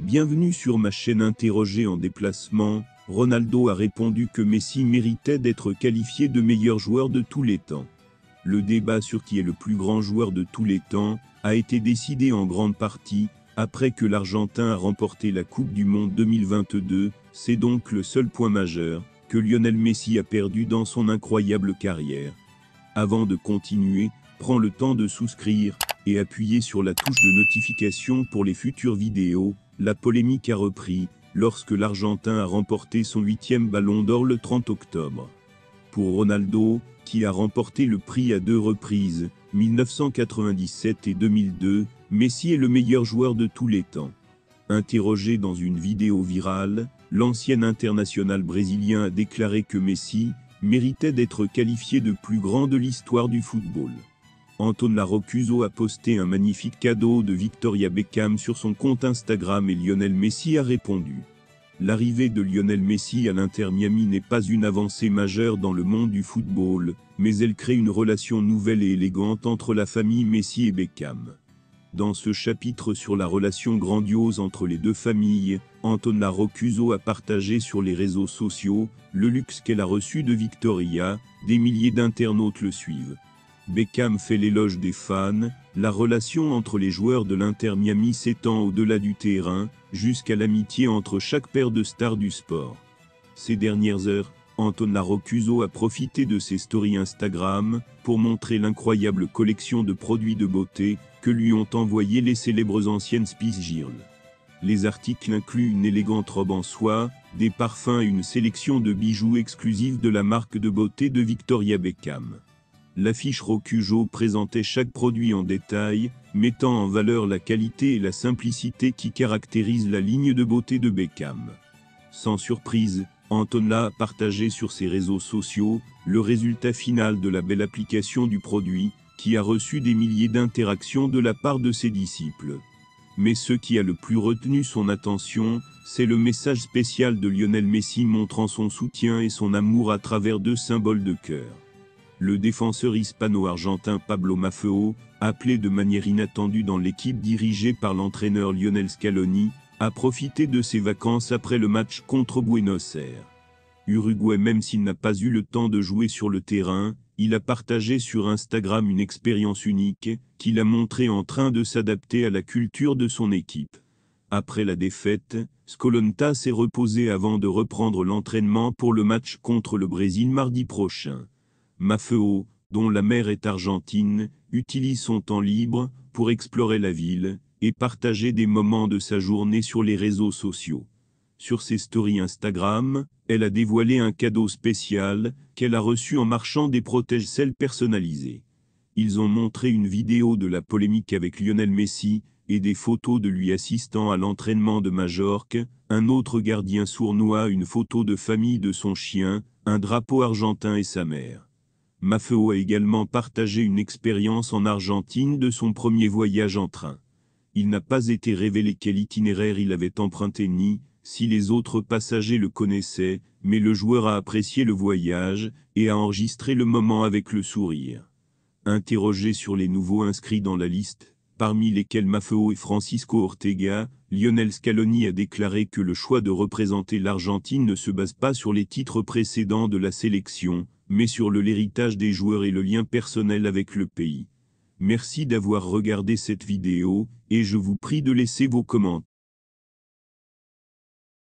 Bienvenue sur ma chaîne. Interrogé en déplacement, Ronaldo a répondu que Messi méritait d'être qualifié de meilleur joueur de tous les temps. Le débat sur qui est le plus grand joueur de tous les temps a été décidé en grande partie après que l'Argentin a remporté la Coupe du Monde 2022. C'est donc le seul point majeur que Lionel Messi a perdu dans son incroyable carrière. Avant de continuer, prends le temps de souscrire et appuyer sur la touche de notification pour les futures vidéos. La polémique a repris lorsque l'Argentin a remporté son 8e ballon d'or le 30 octobre. Pour Ronaldo, qui a remporté le prix à 2 reprises, 1997 et 2002, Messi est le meilleur joueur de tous les temps. Interrogé dans une vidéo virale, l'ancien international brésilien a déclaré que Messi méritait d'être qualifié de plus grand de l'histoire du football. Antonella Roccuzzo a posté un magnifique cadeau de Victoria Beckham sur son compte Instagram et Lionel Messi a répondu. L'arrivée de Lionel Messi à l'Inter Miami n'est pas une avancée majeure dans le monde du football, mais elle crée une relation nouvelle et élégante entre la famille Messi et Beckham. Dans ce chapitre sur la relation grandiose entre les deux familles, Antonella Roccuzzo a partagé sur les réseaux sociaux le luxe qu'elle a reçu de Victoria. Des milliers d'internautes le suivent. Beckham fait l'éloge des fans. La relation entre les joueurs de l'Inter Miami s'étend au-delà du terrain, jusqu'à l'amitié entre chaque paire de stars du sport. Ces dernières heures, Antonella Roccuzzo a profité de ses stories Instagram pour montrer l'incroyable collection de produits de beauté que lui ont envoyé les célèbres anciennes Spice Girls. Les articles incluent une élégante robe en soie, des parfums et une sélection de bijoux exclusifs de la marque de beauté de Victoria Beckham. L'affiche Roccuzzo présentait chaque produit en détail, mettant en valeur la qualité et la simplicité qui caractérisent la ligne de beauté de Beckham. Sans surprise, Antonella a partagé sur ses réseaux sociaux le résultat final de la belle application du produit, qui a reçu des milliers d'interactions de la part de ses disciples. Mais ce qui a le plus retenu son attention, c'est le message spécial de Lionel Messi montrant son soutien et son amour à travers 2 symboles de cœur. Le défenseur hispano-argentin Pablo Maffeo, appelé de manière inattendue dans l'équipe dirigée par l'entraîneur Lionel Scaloni, a profité de ses vacances après le match contre Buenos Aires. Uruguay. Même s'il n'a pas eu le temps de jouer sur le terrain, il a partagé sur Instagram une expérience unique, qu'il a montré en train de s'adapter à la culture de son équipe. Après la défaite, Scaloni s'est reposé avant de reprendre l'entraînement pour le match contre le Brésil mardi prochain. Maffeo, dont la mère est argentine, utilise son temps libre pour explorer la ville et partager des moments de sa journée sur les réseaux sociaux. Sur ses stories Instagram, elle a dévoilé un cadeau spécial qu'elle a reçu en marchant des protège-cils personnalisés. Ils ont montré une vidéo de la polémique avec Lionel Messi et des photos de lui assistant à l'entraînement de Majorque, un autre gardien sournois, une photo de famille de son chien, un drapeau argentin et sa mère. Maffeo a également partagé une expérience en Argentine de son premier voyage en train. Il n'a pas été révélé quel itinéraire il avait emprunté ni si les autres passagers le connaissaient, mais le joueur a apprécié le voyage et a enregistré le moment avec le sourire. Interrogé sur les nouveaux inscrits dans la liste, parmi lesquels Maffeo et Francisco Ortega, Lionel Scaloni a déclaré que le choix de représenter l'Argentine ne se base pas sur les titres précédents de la sélection, mais sur l'héritage des joueurs et le lien personnel avec le pays. Merci d'avoir regardé cette vidéo, et je vous prie de laisser vos commentaires.